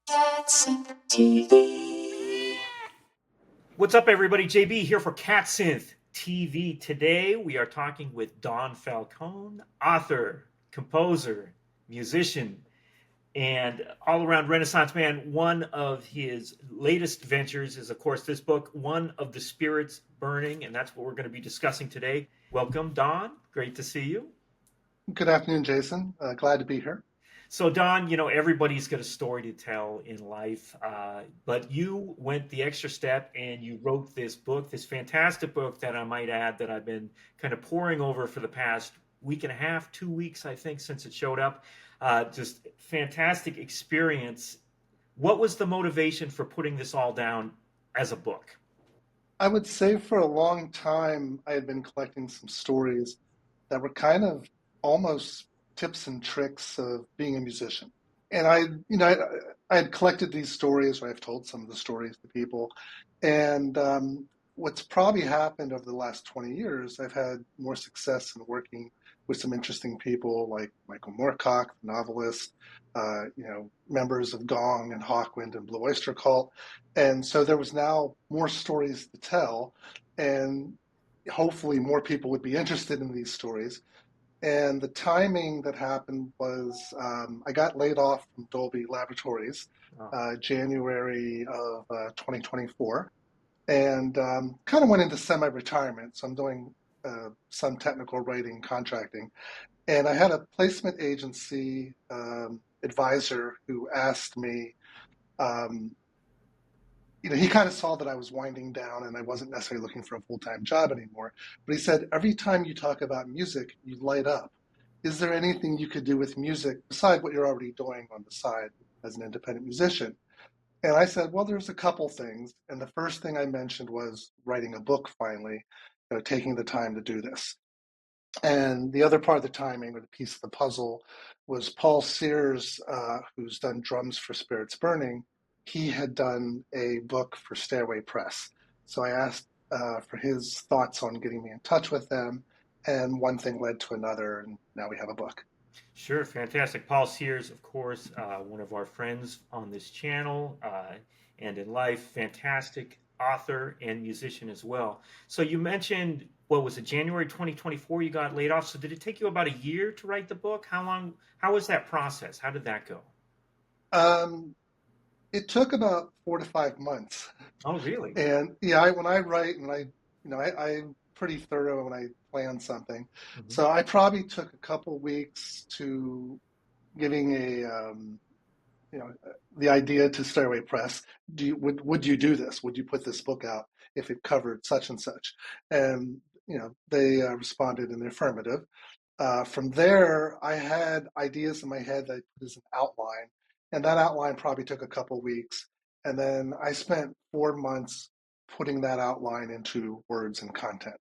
Cats TV. What's up, everybody? JB here for CatSynth TV. Today, we are talking with Don Falcone, author, composer, musician, and all around Renaissance man. One of his latest ventures is, of course, this book, One of the Spirits Burning, and that's what we're going to be discussing today. Welcome, Don. Great to see you. Good afternoon, Jason. Glad to be here. So, Don, everybody's got a story to tell in life, but you went the extra step and you wrote this book, this fantastic book that I might add that I've been kind of poring over for the past week and a half, 2 weeks, I think, since it showed up. Just fantastic experience. What was the motivation for putting this all down as a book? I would say for a long time, I had been collecting some stories that were kind of almost tips and tricks of being a musician. And I had collected these stories, or I've told some of the stories to people. And what's probably happened over the last 20 years, I've had more success in working with some interesting people like Michael Moorcock, the novelist, members of Gong and Hawkwind and Blue Oyster Cult. And so there was now more stories to tell, and hopefully more people would be interested in these stories. And the timing that happened was I got laid off from Dolby Laboratories January of 2024, and kind of went into semi-retirement. So I'm doing some technical writing, contracting. And I had a placement agency advisor who asked me, he kind of saw that I was winding down and I wasn't necessarily looking for a full-time job anymore. But he said, every time you talk about music, you light up. Is there anything you could do with music besides what you're already doing on the side as an independent musician? And I said, well, there's a couple things. And the first thing I mentioned was writing a book finally, taking the time to do this. And the other part of the timing, or the piece of the puzzle, was Paul Sears, who's done drums for Spirits Burning. He had done a book for Stairway Press. So I asked for his thoughts on getting me in touch with them, and one thing led to another, and now we have a book. Sure, fantastic. Paul Sears, of course, one of our friends on this channel and in life, fantastic author and musician as well. So you mentioned, what was it, January 2024 you got laid off. So did it take you about a year to write the book? How was that process? How did that go? It took about 4 to 5 months. Oh, really? And yeah, when I write, and I'm pretty thorough when I plan something. Mhm. So I probably took a couple weeks to giving the idea to Stairway Press. Would you do this? Would you put this book out if it covered such and such? And they responded in the affirmative. From there, I had ideas in my head that I put as an outline, and that outline probably took a couple weeks. And then I spent 4 months putting that outline into words and content.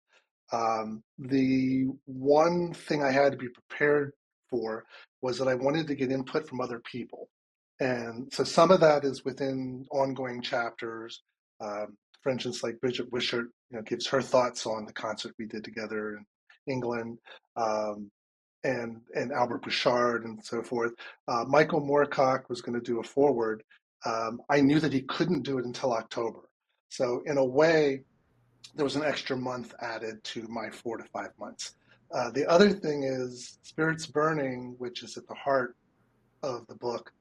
The one thing I had to be prepared for was that I wanted to get input from other people. And so some of that is within ongoing chapters. For instance, like Bridget Wishart, gives her thoughts on the concert we did together in England, and Albert Bouchard and so forth. Michael Moorcock was going to do a foreword. I knew that he couldn't do it until October. So in a way, there was an extra month added to my 4 to 5 months. The other thing is Spirits Burning, which is at the heart of the book,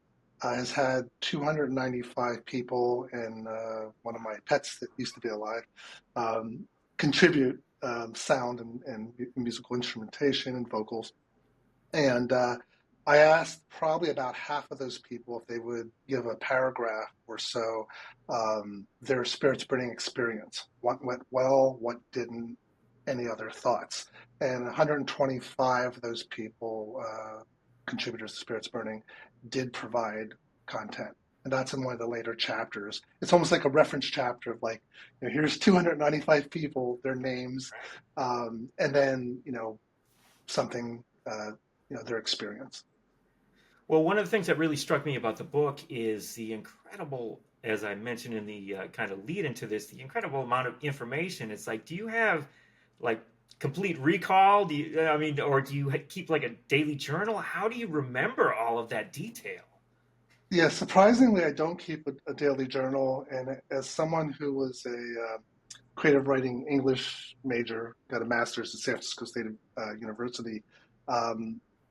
has had 295 people, and one of my pets that used to be alive contribute sound and musical instrumentation and vocals. And I asked probably about half of those people if they would give a paragraph or so, their Spirits Burning experience. What went well, what didn't, any other thoughts. And 125 of those people, contributors to Spirits Burning, did provide content. And that's in one of the later chapters. It's almost like a reference chapter of like, here's 295 people, their names, and then, something, their experience. Well, one of the things that really struck me about the book is the incredible, as I mentioned in the kind of lead into this, the incredible amount of information. It's like, do you have like complete recall? Or do you keep like a daily journal? How do you remember all of that detail? Yeah, surprisingly, I don't keep a daily journal. And as someone who was a creative writing English major, got a master's at San Francisco State University,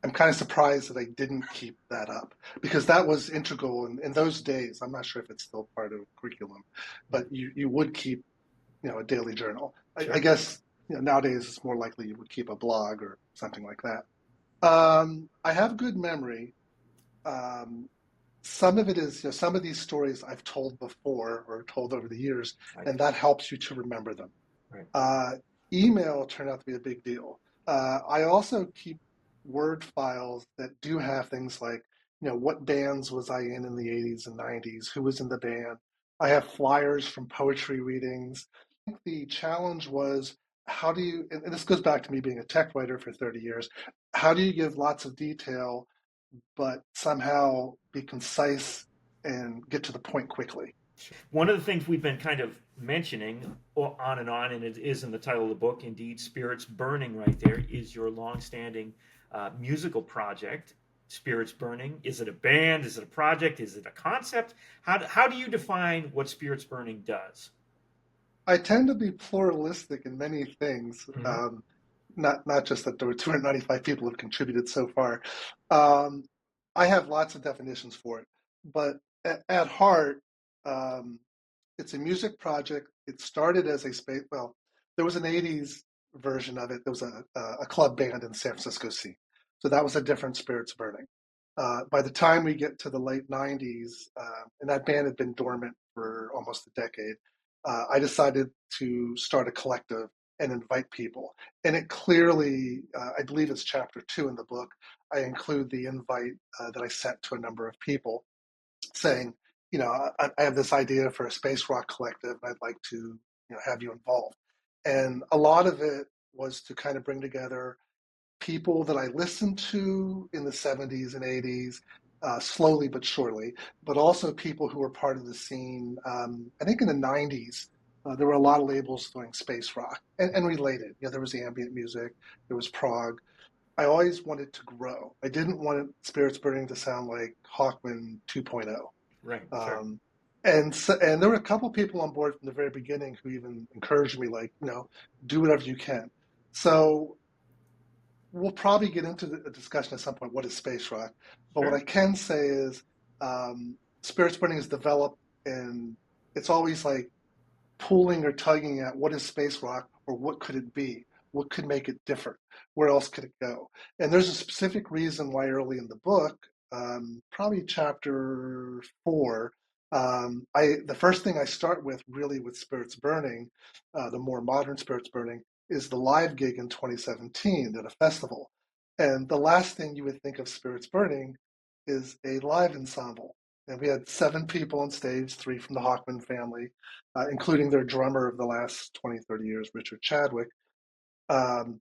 I'm kind of surprised that I didn't keep that up because that was integral in those days. I'm not sure if it's still part of curriculum, but you would keep, a daily journal. I Sure. guess, nowadays it's more likely you would keep a blog or something like that. I have good memory. Um, some of it is, some of these stories I've told before or told over the years, I, and that helps you to remember them. right. Uh, Email turned out to be a big deal. I also keep Word files that do have things like, what bands was I in the 80s and 90s? Who was in the band? I have flyers from poetry readings. I think the challenge was how do you, and this goes back to me being a tech writer for 30 years, how do you give lots of detail, but somehow be concise and get to the point quickly? One of the things we've been kind of mentioning on, and it is in the title of the book, indeed, Spirits Burning, right there, is your longstanding musical project, Spirits Burning. Is it a band? Is it a project? Is it a concept? How do you define what Spirits Burning does? I tend to be pluralistic in many things. Mm-hmm. Not just that there were 295 people have contributed so far. Um, I have lots of definitions for it, but at heart, um, it's a music project. It started as a space. Well, there was an '80s version of it. There was a club band in San Francisco scene, so that was a different Spirits Burning. By the time we get to the late '90s, and that band had been dormant for almost a decade, I decided to start a collective and invite people. And it clearly, I believe it's chapter 2 in the book, I include the invite that I sent to a number of people saying, I have this idea for a space rock collective. I'd like to, have you involved. And a lot of it was to kind of bring together people that I listened to in the 70s and 80s, slowly but surely, but also people who were part of the scene. I think in the 90s, there were a lot of labels doing space rock and related. There was ambient music, there was prog. I always wanted to grow. I didn't want Spirits Burning to sound like Hawkman 2.0. Right, sure. Um, and there were a couple people on board from the very beginning who even encouraged me, like, do whatever you can. So we'll probably get into the discussion at some point. What is space rock? But what I Sure. can say is, Spirits Burning is developed, and it's always like pulling or tugging at what is space rock or what could it be? What could make it different? Where else could it go? And there's a specific reason why early in the book, probably chapter 4, the first thing I start with really with Spirits Burning, the more modern Spirits Burning, is the live gig in 2017 at a festival. And the last thing you would think of Spirits Burning is a live ensemble. And we had 7 people on stage, 3 from the Hawkman family, including their drummer of the last 20, 30 years, Richard Chadwick. Um,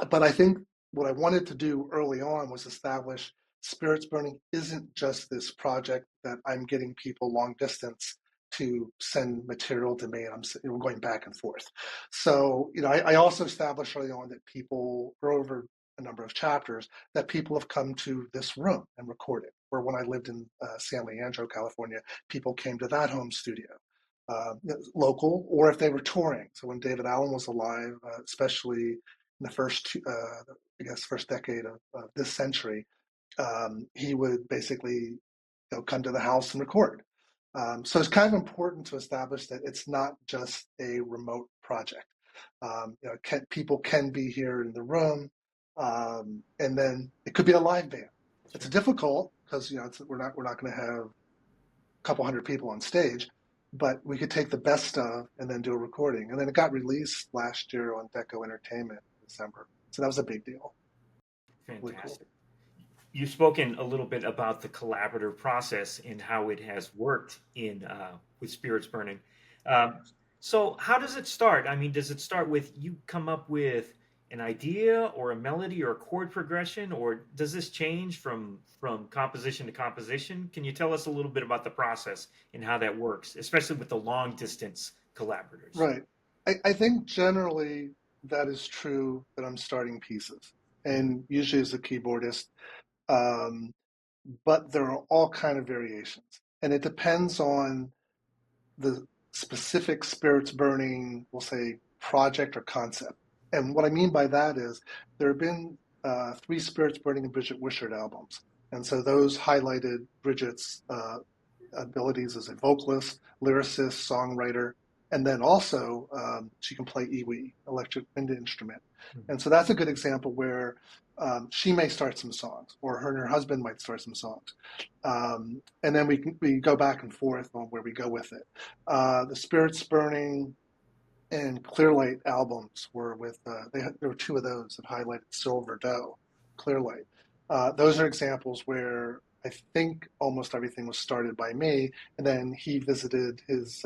but I think what I wanted to do early on was establish Spirits Burning isn't just this project that I'm getting people long distance to send material to me, and we're going back and forth. So, I also established early on that people, for over a number of chapters, that people have come to this room and recorded. Where when I lived in San Leandro, California, people came to that home studio. Local, or if they were touring. So when Daevid Allen was alive, especially in the I guess, first decade of this century, he would basically come to the house and record. So it's kind of important to establish that it's not just a remote project. People can be here in the room, and then it could be a live band. It's Sure. difficult because we're not going to have a couple hundred people on stage, but we could take the best of and then do a recording. And then it got released last year on Deco Entertainment in December. So that was a big deal. Really cool. Fantastic. You've spoken a little bit about the collaborative process and how it has worked in with Spirits Burning. Um, so, how does it start? I mean, does it start with you come up with an idea or a melody or a chord progression, or does this change from composition to composition? Can you tell us a little bit about the process and how that works, especially with the long distance collaborators? Right. I think generally that is true that I'm starting pieces. And usually as a keyboardist, um, but there are all kind of variations, and it depends on the specific spirits burning, we'll say, project or concept. And what I mean by that is there have been three Spirits Burning and Bridget Wishart albums. And so those highlighted Bridget's abilities as a vocalist, lyricist, songwriter, and then also she can play iwi, electric wind instrument. And so that's a good example where she may start some songs, or her and her husband might start some songs. And then we go back and forth on where we go with it. The Spirits Burning and Clearlight albums were with, there were two of those that highlighted Cyrille Verdeaux, Clearlight. Those are examples where I think almost everything was started by me, and then he visited his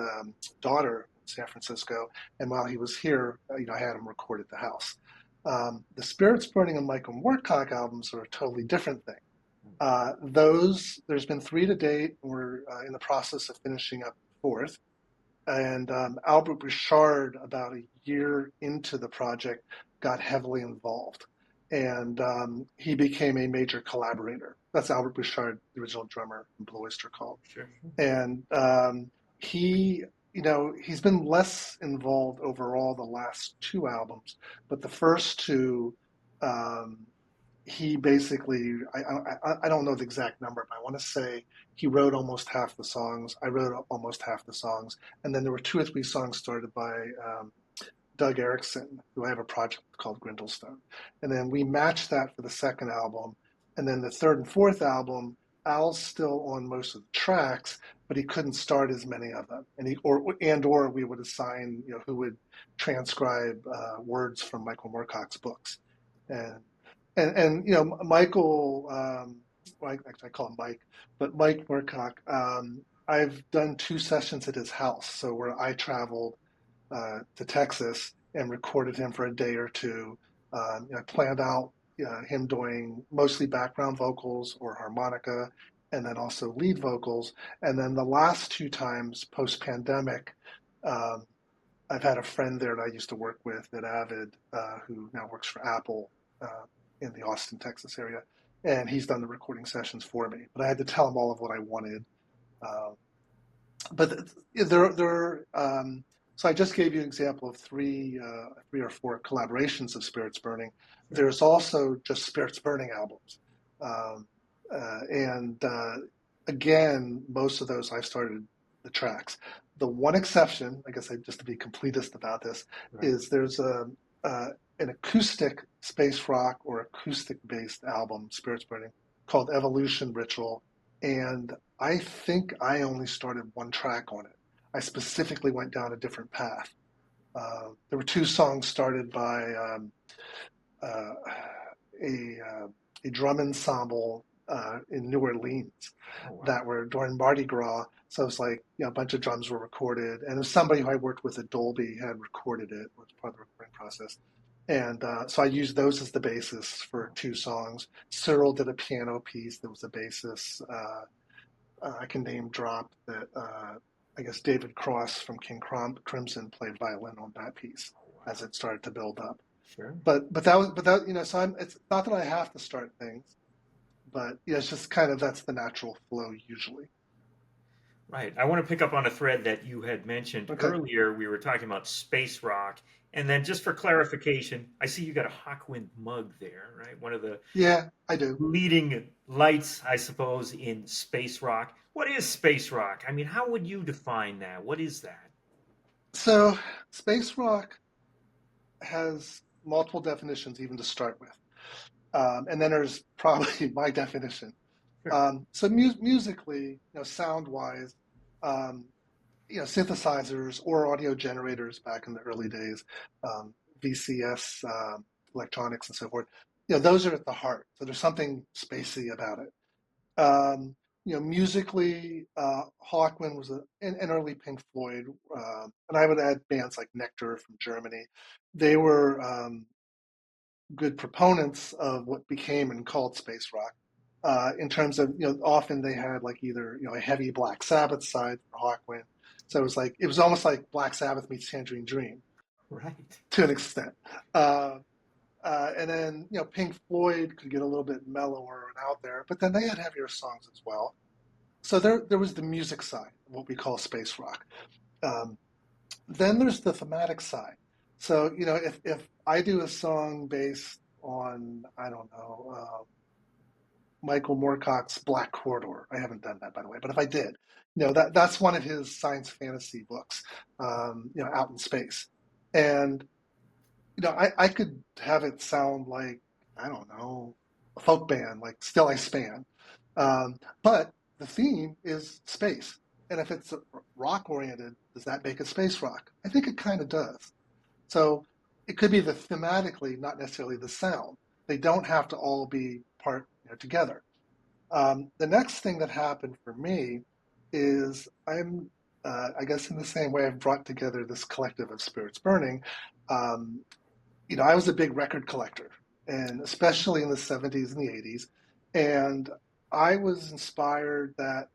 daughter in San Francisco, and while he was here, I had him record at the house. The Spirits Burning and Michael Moorcock albums are a totally different thing. There's been three to date. We're in the process of finishing up the fourth. And Albert Bouchard, about a year into the project, got heavily involved. And he became a major collaborator. That's Albert Bouchard, the original drummer from Blue Oyster Cult. Sure. And he's been less involved overall the last two albums, but the first two, he basically, I don't know the exact number, but I want to say he wrote almost half the songs. I wrote almost half the songs. And then there were two or three songs started by Doug Erickson, who I have a project called Grindlestone. And then we matched that for the second album. And then the third and fourth album, Al's still on most of the tracks, but he couldn't start as many of them. And or we would assign, who would transcribe words from Michael Moorcock's books. And Michael, actually I call him Mike, but Mike Moorcock, I've done two sessions at his house. So where I traveled to Texas and recorded him for a day or two. I planned out him doing mostly background vocals or harmonica, and then also lead vocals. And then the last two times post-pandemic, I've had a friend there that I used to work with at Avid, who now works for Apple in the Austin, Texas area, and he's done the recording sessions for me. But I had to tell him all of what I wanted. So I just gave you an example of three or four collaborations of Spirits Burning. There's also just Spirits Burning albums. Again, most of those I've started the tracks. The one exception, I guess just to be completist about this, is there's an acoustic space rock or acoustic-based album, Spirits Burning, called Evolution Ritual. And I think I only started one track on it. I specifically went down a different path. There were two songs started by a drum ensemble in New Orleans that were during Mardi Gras. So it's like a bunch of drums were recorded, and it was somebody who I worked with at Dolby had recorded it, was part of the recording process. And so I used those as the basis for two songs. Cyrille did a piano piece that was the basis. I can name drop that. I guess David Cross from King Crimson played violin on that piece as it started to build up. Sure. But so it's not that I have to start things, but it's just kind of that's the natural flow usually. Right. I want to pick up on a thread that you had mentioned earlier. We were talking about space rock, and then just for clarification, I see you got a Hawkwind mug there, right? One of the I do leading lights, I suppose, in space rock. What is space rock? I mean, how would you define that? What is that? So space rock has multiple definitions even to start with. And then there's probably my definition. Sure. So musically, sound-wise, synthesizers or audio generators back in the early days, VCS, electronics and so forth, those are at the heart. So there's something spacey about it. Musically, Hawkwind was an early Pink Floyd, and I would add bands like Nectar from Germany. They were good proponents of what became and called space rock. In terms of, often they had like either, a heavy Black Sabbath side for Hawkwind. So it was almost like Black Sabbath meets Tangerine Dream. Right. To an extent. And then, Pink Floyd could get a little bit mellower and out there, but then they had heavier songs as well. So there was the music side, what we call space rock. Um, then there's the thematic side. So, if I do a song based on, I don't know, Michael Moorcock's Black Corridor. I haven't done that, by the way, but if I did, that's one of his science fantasy books, out in space. And, I could have it sound like, I don't know, a folk band, like Still I Span. But the theme is space. And if it's rock oriented, does that make it space rock? I think it kind of does. So it could be the thematically, not necessarily the sound. They don't have to all be part together. The next thing that happened for me is I guess in the same way I've brought together this collective of spirits burning. Um, I was a big record collector, and especially in the 70s and the 80s. And I was inspired that,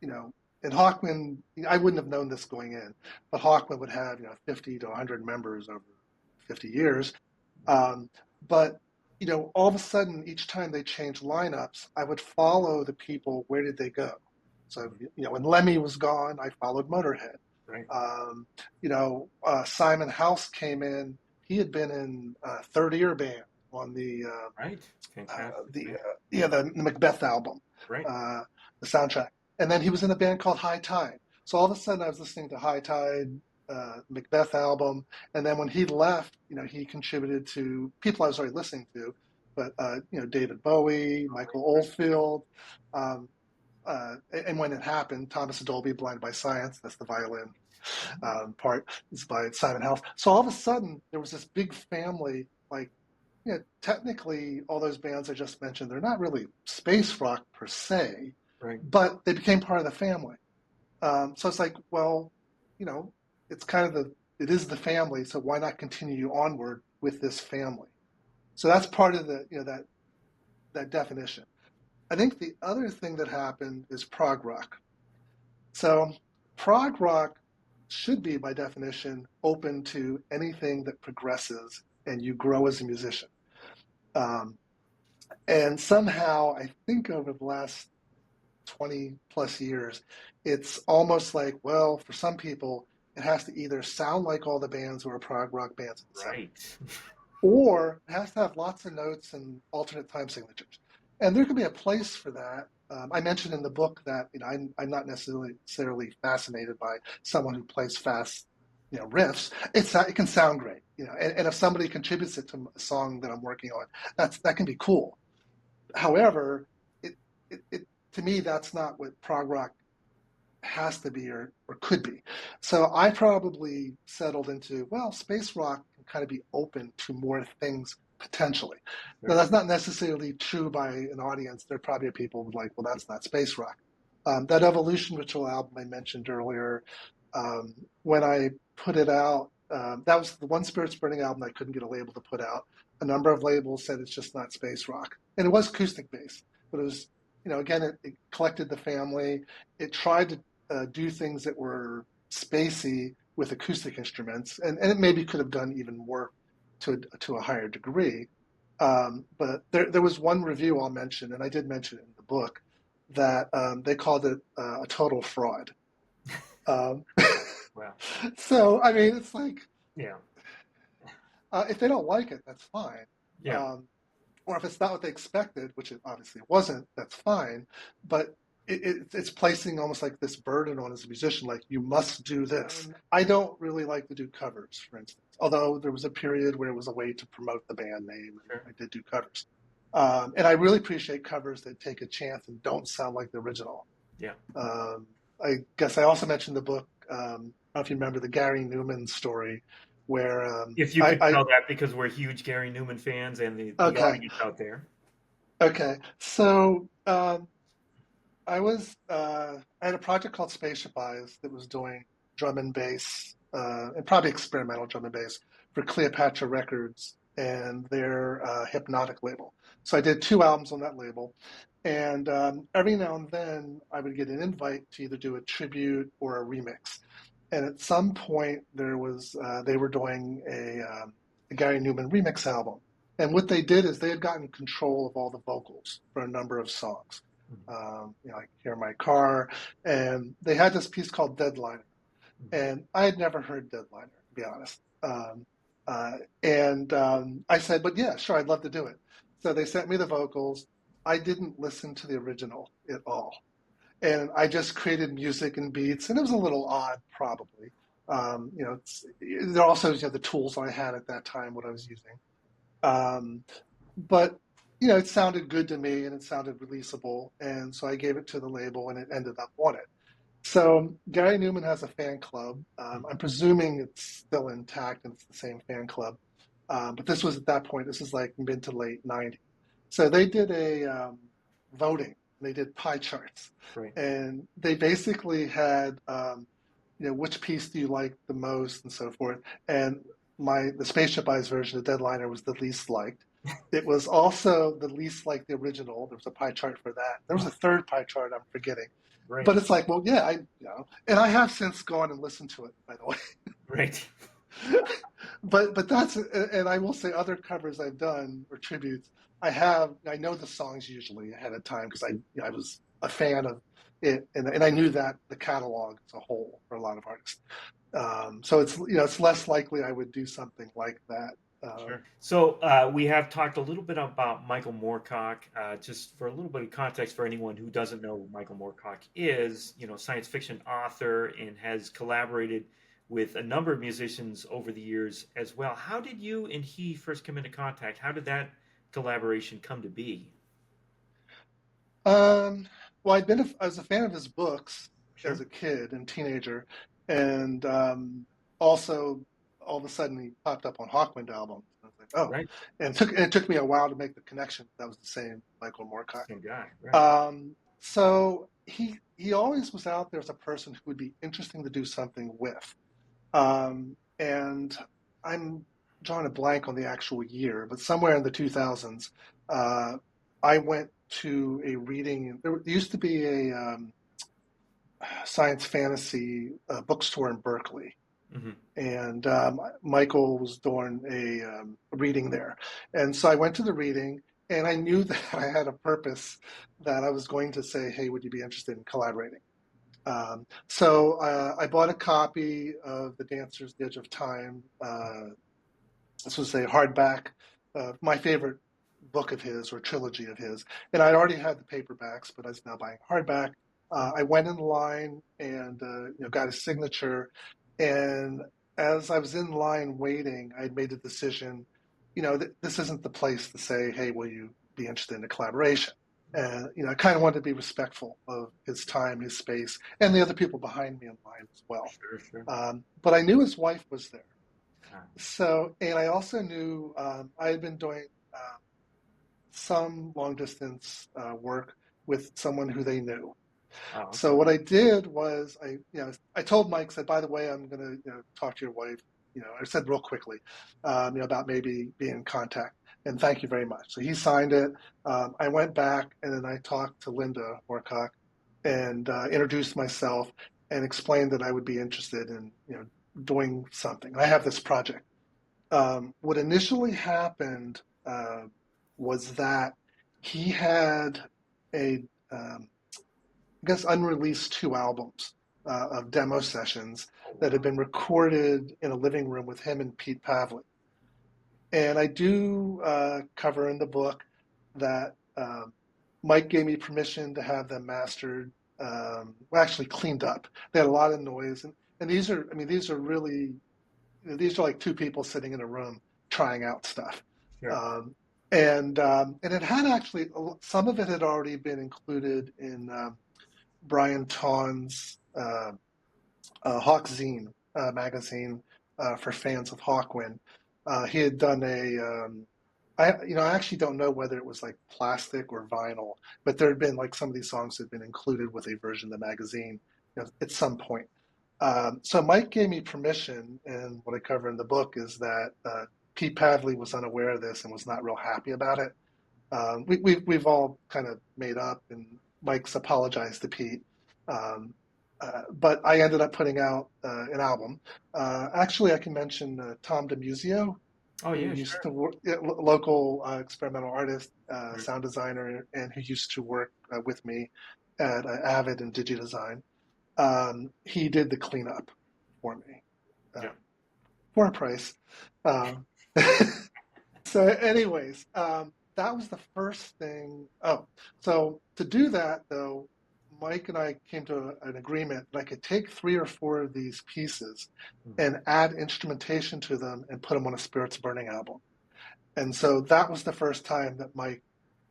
in Hawkwind, I wouldn't have known this going in, but Hawkwind would have, 50 to 100 members over 50 years. Um, but, all of a sudden, each time they changed lineups, I would follow the people. Where did they go? So, when Lemmy was gone, I followed Motorhead. Right. Simon House came in. He had been in Third Ear Band on the Right. Fantastic. the Macbeth album, Right. The soundtrack, and then he was in a band called High Tide. So all of a sudden, I was listening to High Tide, Macbeth album, and then when he left, he contributed to people I was already listening to, but David Bowie, Michael Oldfield, and when it happened, Thomas Dolby, Blinded by Science, that's the violin part, is by Simon House. So all of a sudden, there was this big family, like, technically, all those bands I just mentioned, they're not really space rock per se, Right. but they became part of the family. So it's like, well, it's kind of it is the family, so why not continue onward with this family? So that's part of the, that definition. I think the other thing that happened is prog rock. So prog rock should be, by definition, open to anything that progresses and you grow as a musician. And somehow, I think over the last 20 plus years, it's almost like, well, for some people, it has to either sound like all the bands who are prog rock bands, Right. or it has to have lots of notes and alternate time signatures. And there could be a place for that. I mentioned in the book that I'm not necessarily fascinated by someone who plays fast, riffs. It can sound great, and if somebody contributes it to a song that I'm working on, that can be cool. However, it to me, that's not what prog rock has to be or could be. So I probably settled into, well, space rock can kind of be open to more things potentially. Now, that's not necessarily true by an audience. There probably are people who are like, well, that's not space rock. That Evolution Ritual album I mentioned earlier, when I put it out, that was the one Spirits Burning album I couldn't get a label to put out. A number of labels said it's just not space rock. And it was acoustic based, but it was, again, it collected the family. It tried to do things that were spacey with acoustic instruments, and it maybe could have done even more to a higher degree. But there was one review I'll mention, and I did mention it in the book, that they called it a total fraud. Wow. So, I mean, it's like, Yeah. if they don't like it, that's fine. Yeah. Or if it's not what they expected, which it obviously wasn't, that's fine. But it's placing almost like this burden on as a musician, like, you must do this. I don't really like to do covers, for instance, although there was a period where it was a way to promote the band name, and I did do covers. And I really appreciate covers that take a chance and don't sound like the original. Yeah. I guess I also mentioned the book, I don't know if you remember the Gary Newman story, where if you could tell that, because we're huge Gary Newman fans and the audience out there. Okay, so I had a project called Spaceship Eyes that was doing drum and bass, and probably experimental drum and bass for Cleopatra Records and their Hypnotic label. So I did 2 albums on that label, and every now and then I would get an invite to either do a tribute or a remix. And at some point there was they were doing a Gary Newman remix album, And what they did is they had gotten control of all the vocals for a number of songs. Like Hear My Car, and they had this piece called Deadliner. And I had never heard Deadliner, to be honest. I said, but yeah, sure, I'd love to do it. So they sent me the vocals. I didn't listen to the original at all. And I just created music and beats, and it was a little odd, probably. There are also the tools I had at that time, what I was using. But it sounded good to me, and it sounded releasable, and so I gave it to the label, and it ended up on it. So Gary Newman has a fan club. I'm presuming it's still intact and it's the same fan club. But this was at that point, this is like mid to late 90s. So they did a voting. They did pie charts. Right. And they basically had, which piece do you like the most and so forth. And the Spaceship Eyes version of Deadliner was the least liked. It was also the least like the original. There was a pie chart for that. There was a third pie chart I'm forgetting. Right. But it's like, well, yeah, and I have since gone and listened to it, by the way. Right. But that's, and I will say other covers I've done or tributes, I know the songs usually ahead of time because I was a fan of it, and I knew that the catalog as a whole for a lot of artists. So it's less likely I would do something like that. Sure. So we have talked a little bit about Michael Moorcock. Just for a little bit of context for anyone who doesn't know who Michael Moorcock is, science fiction author and has collaborated with a number of musicians over the years as well. How did you and he first come into contact? How did that collaboration come to be? Well, I was a fan of his books Sure. as a kid and teenager, and also all of a sudden he popped up on Hawkwind albums. I was like, oh, Right. And it took me a while to make the connection. That was the same Michael Moorcock. Same guy. Right. So he always was out there as a person who would be interesting to do something with. And I'm drawing a blank on the actual year, but somewhere in the 2000s, I went to a reading. There used to be a science fantasy bookstore in Berkeley. Mm-hmm. And Michael was doing a reading there. And so I went to the reading, and I knew that I had a purpose, that I was going to say, hey, would you be interested in collaborating? So I bought a copy of The Dancer's Edge of Time. This was a hardback, my favorite book of his or trilogy of his. And I'd already had the paperbacks, but I was now buying hardback. I went in line and got a signature. And as I was in line waiting, I'd made a decision, this isn't the place to say, hey, will you be interested in a collaboration? And, I kind of wanted to be respectful of his time, his space, and the other people behind me in line as well. Sure. But I knew his wife was there. So, and I also knew I had been doing some long distance work with someone who they knew. Oh, okay. So what I did was I told Mike, said, by the way, I'm going to talk to your wife. I said real quickly about maybe being in contact, and thank you very much. So he signed it. I went back and then I talked to Linda Moorcock and introduced myself and explained that I would be interested in doing something. I have this project. What initially happened was that he had unreleased 2 albums of demo sessions that had been recorded in a living room with him and Pete Pavlik. And I do cover in the book that Mike gave me permission to have them mastered, actually cleaned up. They had a lot of noise. And these are really, these are like 2 people sitting in a room trying out stuff. Sure. And it had actually, some of it had already been included in Brian Tawn's Hawk Zine magazine for fans of Hawkwind. He had done I actually don't know whether it was like plastic or vinyl, but there had been like some of these songs had been included with a version of the magazine at some point. So Mike gave me permission, and what I cover in the book is that Pete Pavlik was unaware of this and was not real happy about it. We've all kind of made up, and Mike's apologized to Pete. But I ended up putting out an album. Actually, I can mention Tom DeMuzio. Oh who yeah, used sure. to work, local experimental artist, Right. sound designer, and who used to work with me at Avid and DigiDesign. He did the cleanup for me uh, Yeah. for a price. Um, so, anyways, that was the first thing. Oh, so to do that though, Mike and I came to an agreement that I could take 3 or 4 of these pieces Mhm. and add instrumentation to them and put them on a Spirits Burning album. And so that was the first time that Mike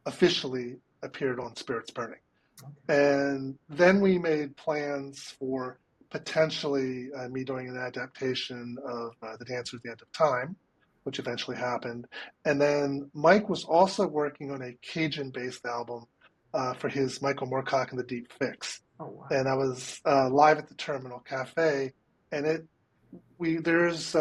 officially appeared on Spirits Burning. Okay. And then we made plans for potentially me doing an adaptation of The Dancer at the End of Time, which eventually happened. And then Mike was also working on a Cajun-based album for his Michael Moorcock and the Deep Fix. Oh wow. And I was live at the Terminal Cafe, and there's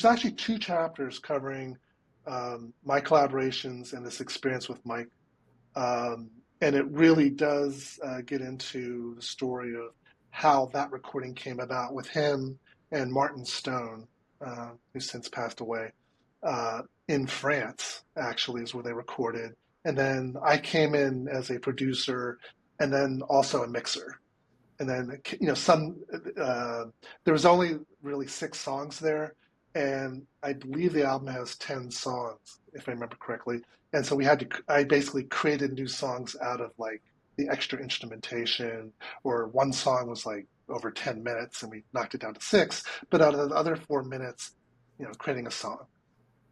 actually 2 chapters covering my collaborations and this experience with Mike. Um, and it really does get into the story of how that recording came about with him and Martin Stone, who's since passed away, in France, actually, is where they recorded. And then I came in as a producer and then also a mixer. And then, uh, there was only really 6 songs there. And I believe the album has 10 songs, if I remember correctly. And so I basically created new songs out of like the extra instrumentation, or one song was like over 10 minutes and we knocked it down to 6. But out of the other 4 minutes, creating a song.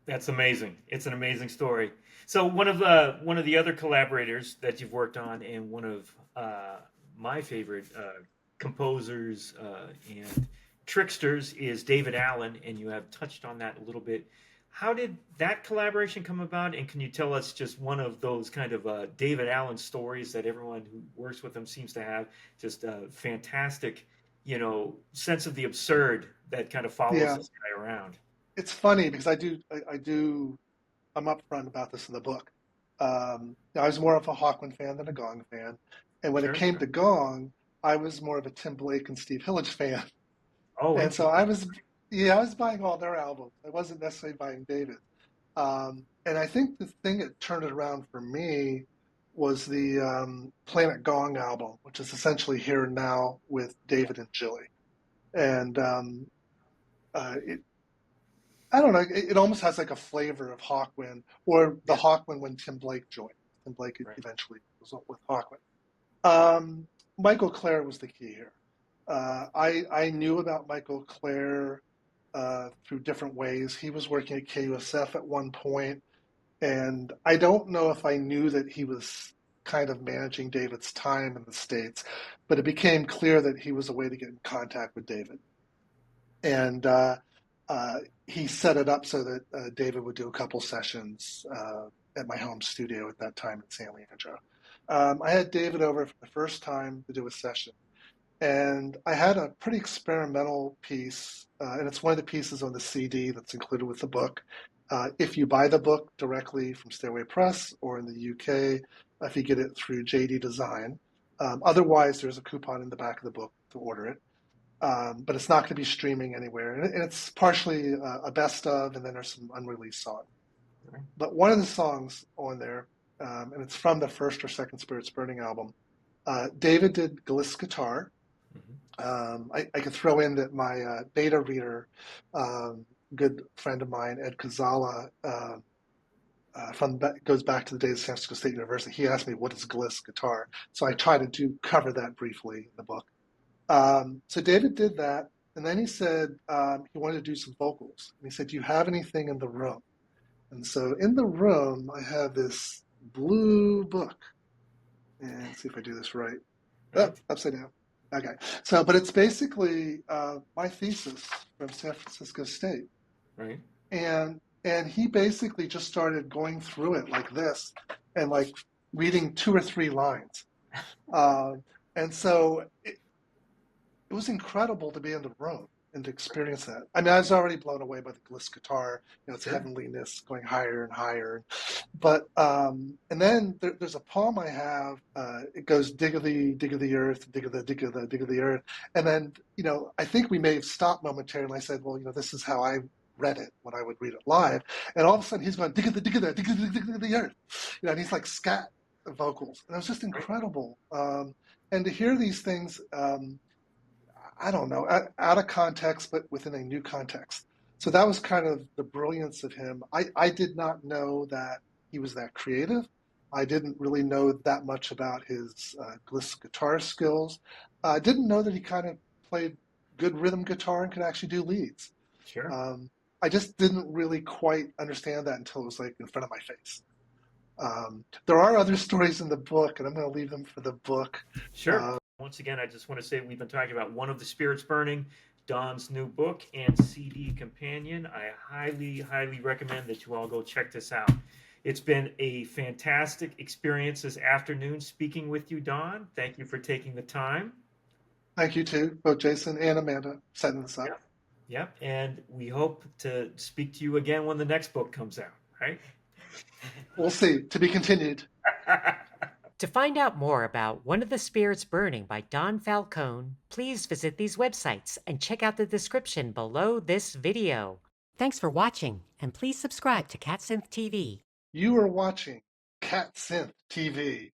That's amazing. It's an amazing story. So one of the other collaborators that you've worked on, and one of my favorite composers and tricksters is Daevid Allen, and you have touched on that a little bit. How did that collaboration come about? And can you tell us just one of those kind of Daevid Allen stories that everyone who works with him seems to have? Just a fantastic, sense of the absurd that kind of follows Yeah, this guy around. it's funny because I'm upfront about this in the book. I was more of a Hawkwind fan than a Gong fan. And when it Sure, came sure. to Gong, I was more of a Tim Blake and Steve Hillage fan. Oh, And so interesting. I was buying all their albums. I wasn't necessarily buying David. And I think the thing that turned it around for me was the Planet Gong album, which is essentially Here and Now with David and Jilly. And it, I don't know, it almost has like a flavor of Hawkwind, or the Yeah, Hawkwind when Tim Blake joined. Tim Blake right. eventually was with Hawkwind. Um, Michael Clare was the key here. I knew about Michael Clare through different ways. He was working at KUSF at one point, and I don't know if I knew that he was kind of managing David's time in the States, but it became clear that he was a way to get in contact with David. And uh, he set it up so that David would do a couple sessions at my home studio at that time in San Leandro. I had David over for the first time to do a session, and I had a pretty experimental piece, and it's one of the pieces on the CD that's included with the book. If you buy the book directly from Stairway Press, or in the UK, if you get it through JD Design. Otherwise, there's a coupon in the back of the book to order it. But it's not going to be streaming anywhere. And it's partially a best of, and then there's some unreleased songs. Right. But one of the songs on there, and it's from the first or second Spirits Burning album, David did Gliss guitar. Mhm. I could throw in that my beta reader, good friend of mine, Ed Kazala, goes back to the days of San Francisco State University. He asked me, what is Gliss guitar? So I Right. try to cover that briefly in the book. So David did that, and then he said he wanted to do some vocals. And he said, "Do you have anything in the room?" And so in the room, I have this blue book. And let's see if I do this right. Oh, Right. upside down. Okay. So, but it's basically my thesis from San Francisco State, Right. and he basically just started going through it like this, and like reading 2 or 3 lines. Uh, and so it was incredible to be in the room and to experience that. I mean, I was already blown away by the Gliss guitar, its Sure. heavenliness going higher and higher. But and then there's a poem I have. It goes dig of the earth, dig of the earth, and then I think we may have stopped momentarily. And I said, well, this is how I read it when I would read it live. And all of a sudden he's going, dig the earth. And he's like scat vocals. And it was just incredible. And to hear these things, I don't know, out of context, but within a new context. So that was kind of the brilliance of him. I did not know that he was that creative. I didn't really know that much about his guitar skills. I didn't know that he kind of played good rhythm guitar and could actually do leads. Sure. I just didn't really quite understand that until it was like in front of my face. There are other stories in the book, and I'm going to leave them for the book. Sure. Once again, I just want to say we've been talking about One of the Spirits Burning, Don's new book and CD companion. I highly, highly recommend that you all go check this out. It's been a fantastic experience this afternoon speaking with you, Don. Thank you for taking the time. Thank you too, both Jason and Amanda, setting this up. Yep. And we hope to speak to you again when the next book comes out, right? We'll see. To be continued. To find out more about One of the Spirits Burning by Don Falcone, please visit these websites and check out the description below this video. Thanks for watching, and please subscribe to CatSynth TV. You are watching CatSynth TV.